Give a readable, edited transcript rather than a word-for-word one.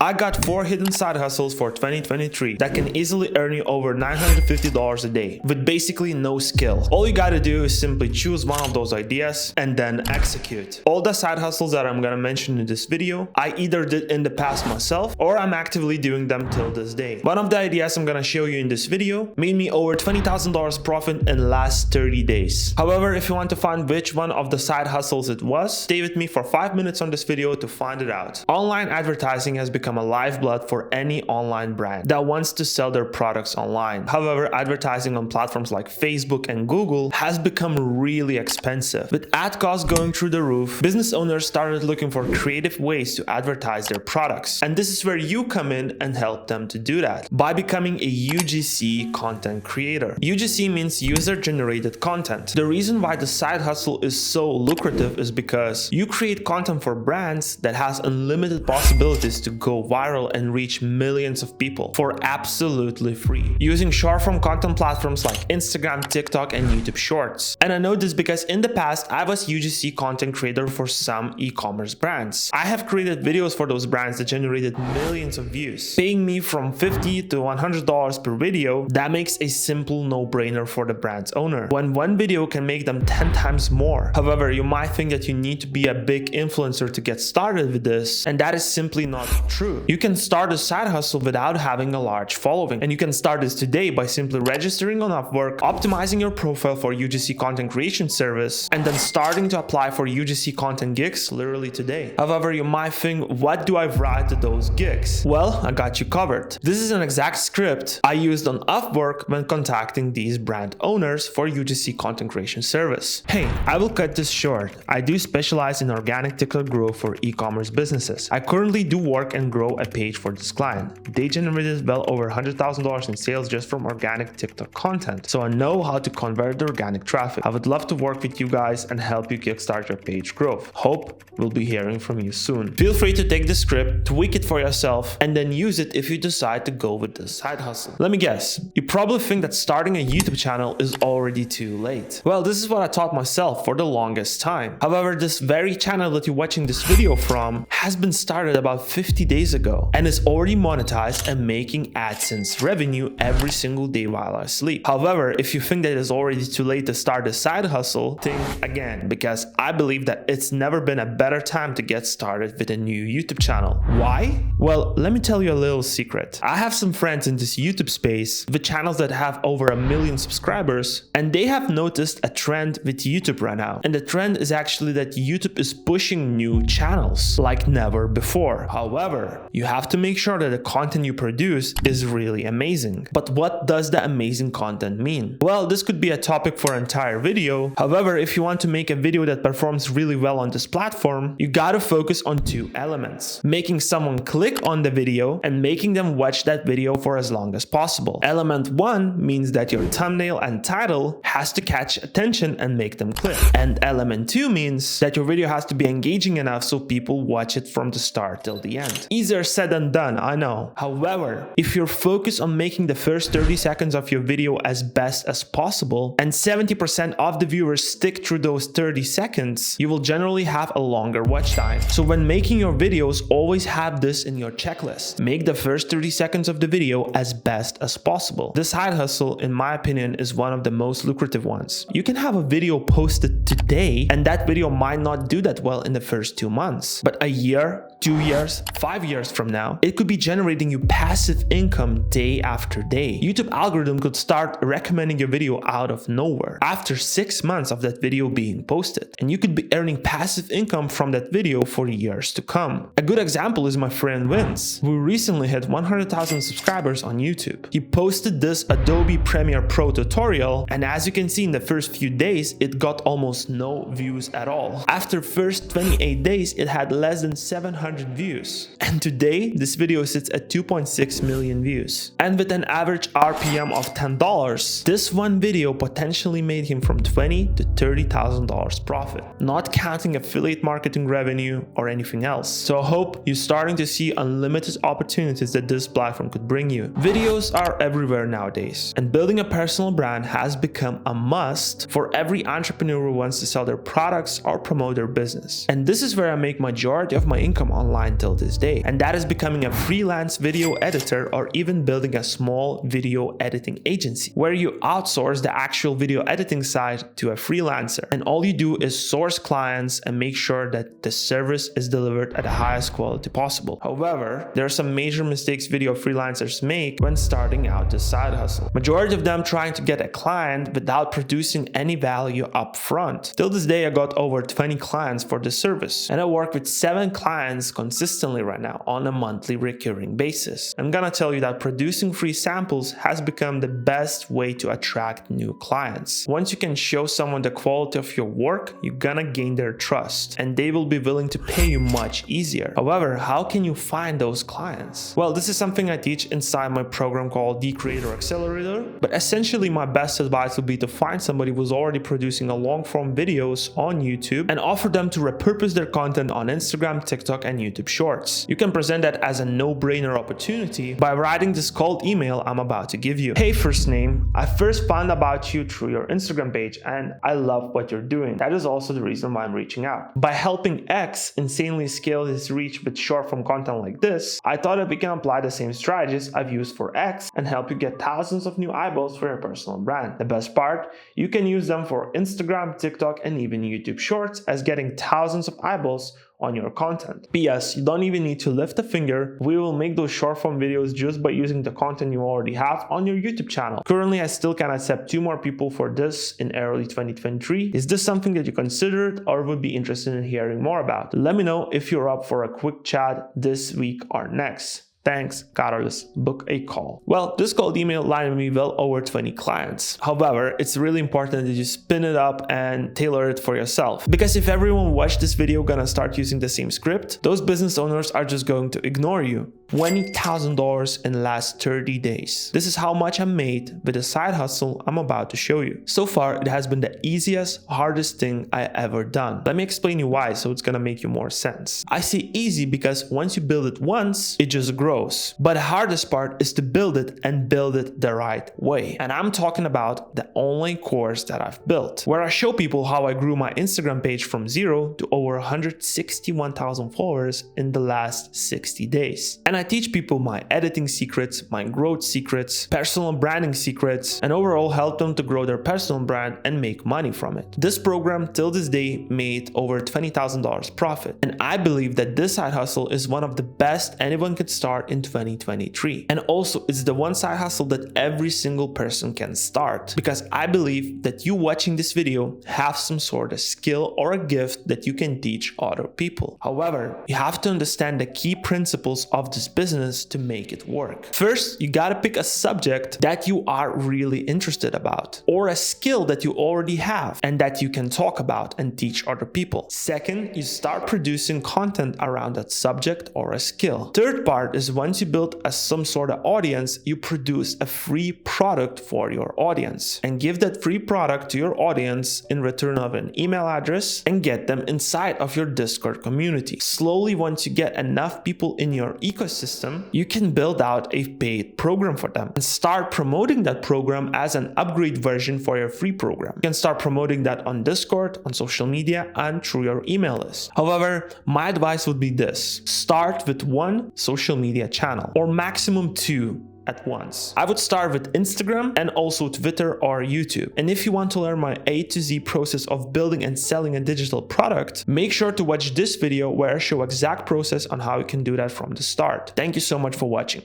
I got 4 hidden side hustles for 2023 that can easily earn you over $950 a day with basically no skill. All you gotta do is simply choose one of those ideas and then execute. All the side hustles that I'm gonna mention in this video, I either did in the past myself or I'm actively doing them till this day. One of the ideas I'm gonna show you in this video made me over $20,000 profit in the last 30 days. However, if you want to find which one of the side hustles it was, stay with me for 5 minutes on this video to find it out. Online advertising has become a lifeblood for any online brand that wants to sell their products online. However, advertising on platforms like Facebook and Google has become really expensive. With ad costs going through the roof, business owners started looking for creative ways to advertise their products. And this is where you come in and help them to do that by becoming a UGC content creator. UGC means user-generated content. The reason why the side hustle is so lucrative is because you create content for brands that has unlimited possibilities to go viral and reach millions of people for absolutely free using short-form content platforms like Instagram, TikTok, and YouTube Shorts. And I know this because in the past I was UGC content creator for some e-commerce brands. I have created videos for those brands that generated millions of views, paying me from $50 to $100 per video. That makes a simple no-brainer for the brand's owner when one video can make them 10 times more. However, you might think that you need to be a big influencer to get started with this, and that is simply not true. You can start a side hustle without having a large following, and you can start this today by simply registering on Upwork, optimizing your profile for UGC content creation service, and then starting to apply for UGC content gigs literally today. However, you might think, what do I write to those gigs? Well, I got you covered. This is an exact script I used on Upwork when contacting these brand owners for UGC content creation service. Hey, I will cut this short. I do specialize in organic TikTok growth for e-commerce businesses. I currently do work and grow a page for this client. They generated well over $100,000 in sales just from organic TikTok content. So I know how to convert the organic traffic. I would love to work with you guys and help you kickstart your page growth. Hope we'll be hearing from you soon. Feel free to take the script, tweak it for yourself, and then use it if you decide to go with this side hustle. Let me guess, you probably think that starting a YouTube channel is already too late. Well, this is what I taught myself for the longest time. However, this very channel that you're watching this video from has been started about 50 days ago and is already monetized and making AdSense revenue every single day while I sleep. However, if you think that it is already too late to start a side hustle, think again, because I believe that it's never been a better time to get started with a new YouTube channel. Why? Well, let me tell you a little secret. I have some friends in this YouTube space with channels that have over 1 million subscribers, and they have noticed a trend with YouTube right now. And the trend is actually that YouTube is pushing new channels like never before. However, you have to make sure that the content you produce is really amazing. But what does the amazing content mean? Well, this could be a topic for an entire video. However, if you want to make a video that performs really well on this platform, you gotta focus on 2 elements: making someone click on the video and making them watch that video for as long as possible. Element 1 means that your thumbnail and title has to catch attention and make them click. And element 2 means that your video has to be engaging enough so people watch it from the start till the end. Easier said than done, I know. However, if you're focused on making the first 30 seconds of your video as best as possible and 70% of the viewers stick through those 30 seconds, you will generally have a longer watch time. So when making your videos, always have this in your checklist. Make the first 30 seconds of the video as best as possible. This side hustle, in my opinion, is one of the most lucrative ones. You can have a video posted today and that video might not do that well in the first 2 months, but a year, 2 years, 5 years from now, it could be generating you passive income day after day. YouTube algorithm could start recommending your video out of nowhere after 6 months of that video being posted, and you could be earning passive income from that video for years to come. A good example is my friend Vince, who recently hit 100,000 subscribers on YouTube. He posted this Adobe Premiere Pro tutorial, and as you can see in the first few days, it got almost no views at all. After first 28 days, it had less than 700 views. And today, this video sits at 2.6 million views. And with an average RPM of $10, this one video potentially made him from $20,000 to $30,000 profit, not counting affiliate marketing revenue or anything else. So I hope you're starting to see unlimited opportunities that this platform could bring you. Videos are everywhere nowadays. And building a personal brand has become a must for every entrepreneur who wants to sell their products or promote their business. And this is where I make majority of my income online till this day. And that is becoming a freelance video editor or even building a small video editing agency where you outsource the actual video editing side to a freelancer. And all you do is source clients and make sure that the service is delivered at the highest quality possible. However, there are some major mistakes video freelancers make when starting out this side hustle. Majority of them trying to get a client without producing any value up front. Till this day, I got over 20 clients for this service, and I work with 7 clients consistently right now on a monthly recurring basis. I'm gonna tell you that producing free samples has become the best way to attract new clients. Once you can show someone the quality of your work, you're gonna gain their trust, and they will be willing to pay you much easier. However, how can you find those clients? Well, this is something I teach inside my program called the Creator Accelerator, but essentially my best advice would be to find somebody who's already producing a long form videos on YouTube and offer them to repurpose their content on Instagram, TikTok, and YouTube Shorts. You can present that as a no-brainer opportunity by writing this cold email I'm about to give you. Hey, first name, I first found about you through your Instagram page and I love what you're doing. That is also the reason why I'm reaching out. By helping X insanely scale his reach with short form content like this, I thought that we can apply the same strategies I've used for X and help you get thousands of new eyeballs for your personal brand. The best part, you can use them for Instagram, TikTok, and even YouTube Shorts as getting thousands of eyeballs on your content. P.S. You don't even need to lift a finger. We will make those short form videos just by using the content you already have on your YouTube channel. Currently, I still can accept 2 more people for this in early 2023. Is this something that you considered or would be interested in hearing more about? Let me know if you're up for a quick chat this week or next. Thanks, Carlos. Book a call. Well, this cold email landed me well over 20 clients. However, it's really important that you spin it up and tailor it for yourself. Because if everyone watched this video gonna start using the same script, those business owners are just going to ignore you. $20,000 in the last 30 days. This is how much I made with the side hustle I'm about to show you. So far, it has been the easiest, hardest thing I ever done. Let me explain you why, so it's gonna make you more sense. I see easy because once you build it once, it just grows. But the hardest part is to build it and build it the right way. And I'm talking about the online course that I've built, where I show people how I grew my Instagram page from 0 to over 161,000 followers in the last 60 days. And I teach people my editing secrets, my growth secrets, personal branding secrets, and overall help them to grow their personal brand and make money from it. This program till this day made over $20,000 profit. And I believe that this side hustle is one of the best anyone could start in 2023. And also it's the one side hustle that every single person can start, because I believe that you watching this video have some sort of skill or a gift that you can teach other people. However, you have to understand the key principles of this business to make it work. First, you gotta pick a subject that you are really interested about, or a skill that you already have and that you can talk about and teach other people. Second, you start producing content around that subject or a skill. Third part is once you build some sort of audience, you produce a free product for your audience and give that free product to your audience in return of an email address and get them inside of your Discord community. Slowly, once you get enough people in your ecosystem, you can build out a paid program for them and start promoting that program as an upgrade version for your free program. You can start promoting that on Discord, on social media, and through your email list. However, my advice would be this: start with 1 social media channel or maximum 2 at once. I would start with Instagram and also Twitter or YouTube. And if you want to learn my A to Z process of building and selling a digital product, make sure to watch this video where I show exact process on how you can do that from the start. Thank you so much for watching.